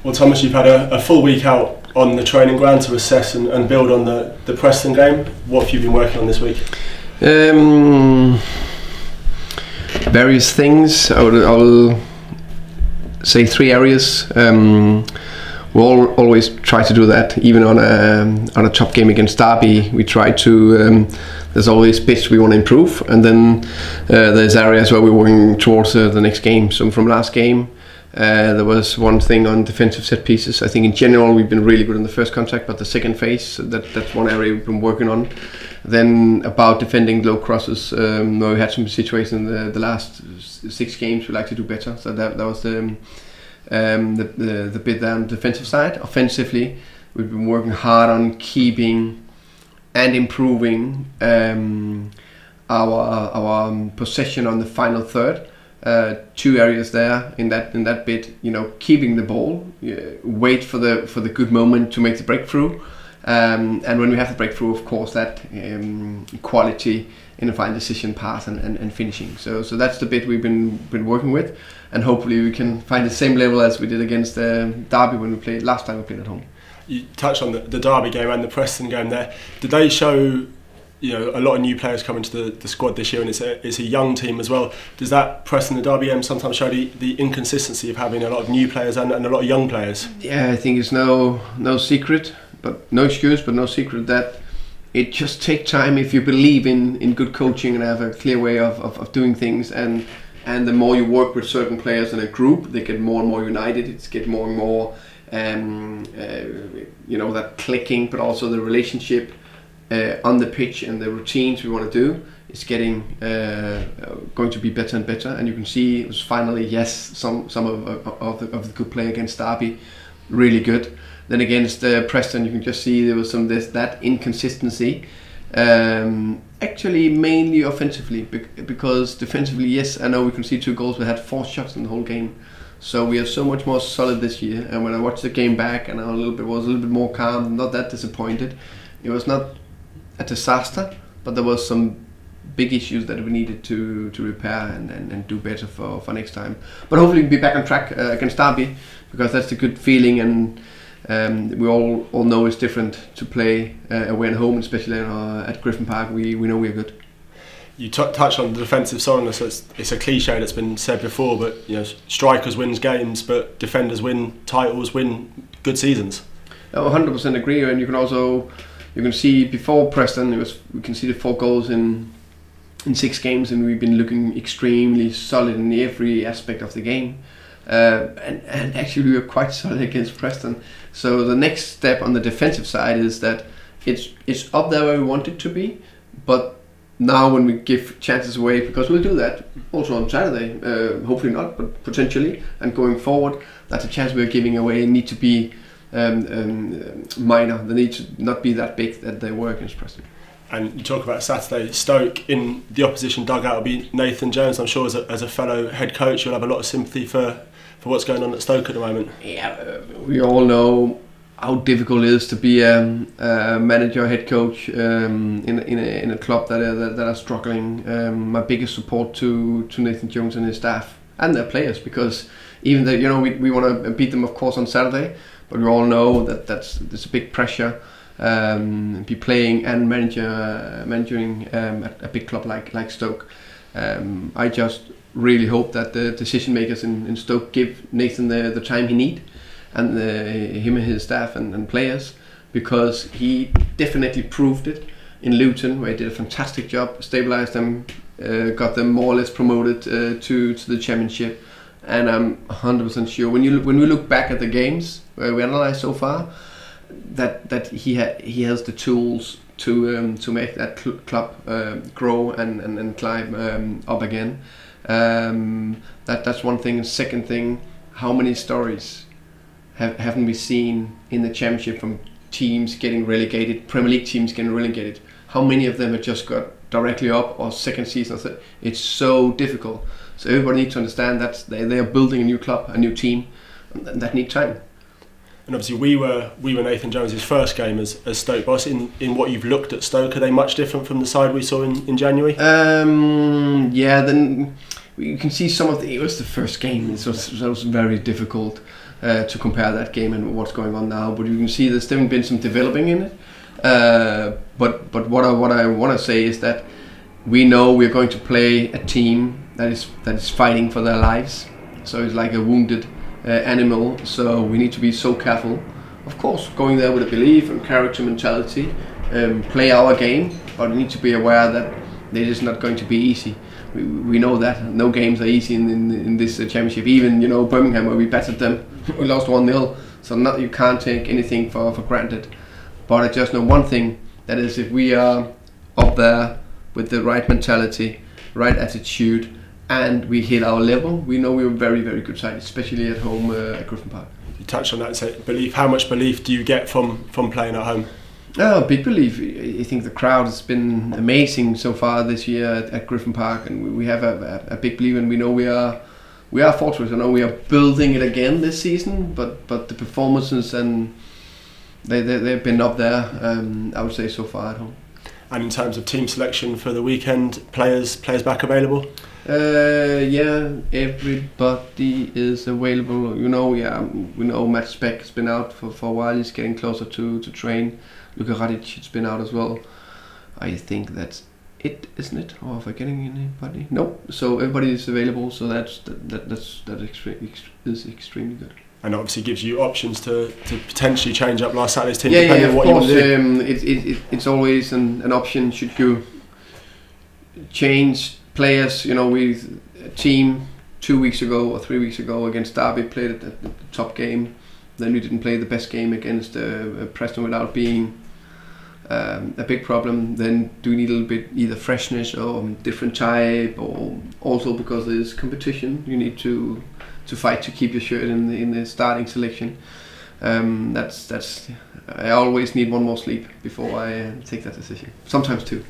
Well, Thomas, you've had a full week out on the training ground to assess and build on the Preston game. What have you been working on this week? Various things. I'll say 3 areas. We'll always try to do that, even on a top game against Derby. We try to. There's always bits we want to improve, and then there's areas where we're working towards the next game. So from last game, there was one thing on defensive set pieces. I think in general we've been really good in the first contact, but the second phase, that's one area we've been working on. Then about defending low crosses, where we had some situations in the last 6 games we like to do better. So that was the bit there on the defensive side. Offensively, we've been working hard on keeping and improving our possession on the final third. 2 areas there in that bit, keeping the ball, wait for the good moment to make the breakthrough, and when we have the breakthrough, of course, that quality in the final decision pass and finishing. So that's the bit we've been working with, and hopefully we can find the same level as we did against Derby when we played last time we played at home. You touched on the Derby game and the Preston game there. Did they show a lot of new players coming to the squad this year, and it's a young team as well? Does that Preston and Derby game sometimes show the inconsistency of having a lot of new players and a lot of young players? Yeah, I think it's no secret, but no excuse, but no secret that it just takes time if you believe in good coaching and have a clear way of doing things, and the more you work with certain players in a group, they get more and more united. It's get more and more that clicking, but also the relationship on the pitch and the routines we want to do is getting going to be better and better. And you can see it was finally some of the good play against Derby, really good. Then against Preston, you can just see there was that inconsistency. Actually, mainly offensively, because defensively, yes, I know we can see 2 goals. We had 4 shots in the whole game, so we are so much more solid this year. And when I watched the game back, and I was a little bit more calm, not that disappointed. It was not a disaster, but there was some big issues that we needed to repair and do better for next time. But hopefully we'll be back on track against Derby, because that's a good feeling, and we all know it's different to play away and home, especially at Griffin Park. We know we're good. You touched on the defensive solidness. It's a cliche that's been said before, but strikers win games, but defenders win titles, win good seasons. 100% agree, and you can see before Preston, we can see the 4 goals in 6 games, and we've been looking extremely solid in every aspect of the game. And actually we were quite solid against Preston. So the next step on the defensive side is that it's up there where we want it to be, but now when we give chances away, because we'll do that also on Saturday, hopefully not, but potentially, and going forward, that's a chance we're giving away, need to be minor. They need to not be that big that they were against Preston. And you talk about Saturday, Stoke in the opposition dugout will be Nathan Jones. I'm sure as a fellow head coach, you'll have a lot of sympathy for what's going on at Stoke at the moment. Yeah, we all know how difficult it is to be a manager, head coach in a club that are struggling. My biggest support to Nathan Jones and his staff and their players, because even though we want to beat them, of course, on Saturday, but we all know that there's a big pressure. Be playing and managing a big club like Stoke. I just really hope that the decision makers in Stoke give Nathan the time he needs, and him and his staff and players, because he definitely proved it in Luton, where he did a fantastic job, stabilized them, got them more or less promoted to the Championship. And I'm 100% sure when we look back at the games where we analyzed so far, that he has the tools to make that club grow and climb up again. That's one thing. Second thing, how many stories haven't we seen in the Championship from teams getting relegated, Premier League teams getting relegated? How many of them have just got directly up or second season? It's so difficult. So everybody needs to understand that they are building a new club, a new team, and that need time. And obviously we were Nathan Jones' first game as Stoke boss. In what you've looked at Stoke, are they much different from the side we saw in January? Yeah, then you can see some of it was the first game, so it was very difficult. to compare that game and what's going on now. But you can see there's definitely been some developing in it. But what I want to say is that we know we're going to play a team that is fighting for their lives. So it's like a wounded animal. So we need to be so careful. Of course, going there with a belief and character mentality, play our game, but we need to be aware that it is not going to be easy. We know that no games are easy in this championship. Even Birmingham, where we battered them, we lost 1-0. So you can't take anything for granted. But I just know one thing, that is, if we are up there with the right mentality, right attitude, and we hit our level, we know we're a very, very good side, especially at home at Griffin Park. You touched on that, so belief. How much belief do you get from playing at home? Big belief. I think the crowd has been amazing so far this year at Griffin Park, and we have a big belief, and we know we are a fortress. I know we are building it again this season, but the performances and they've been up there. I would say so far at home. And in terms of team selection for the weekend, players back available? Yeah, everybody is available. We know Matt Speck has been out for a while. He's getting closer to train. Luka Radic has been out as well. I think that's it, isn't it? Or if I'm getting anybody? No. So everybody is available. So that is extremely good. And obviously gives you options to potentially change up last Saturday's team, Yeah, depending on what you want to do. It's always an option. Should you change players? With a team 2 weeks ago or 3 weeks ago against Derby, played at the top game. Then we didn't play the best game against Preston without being a big problem. Then do we need a little bit either freshness or different type, or also because there's competition, you need to fight to keep your shirt in the starting selection. That's I always need one more sleep before I take that decision. Sometimes two.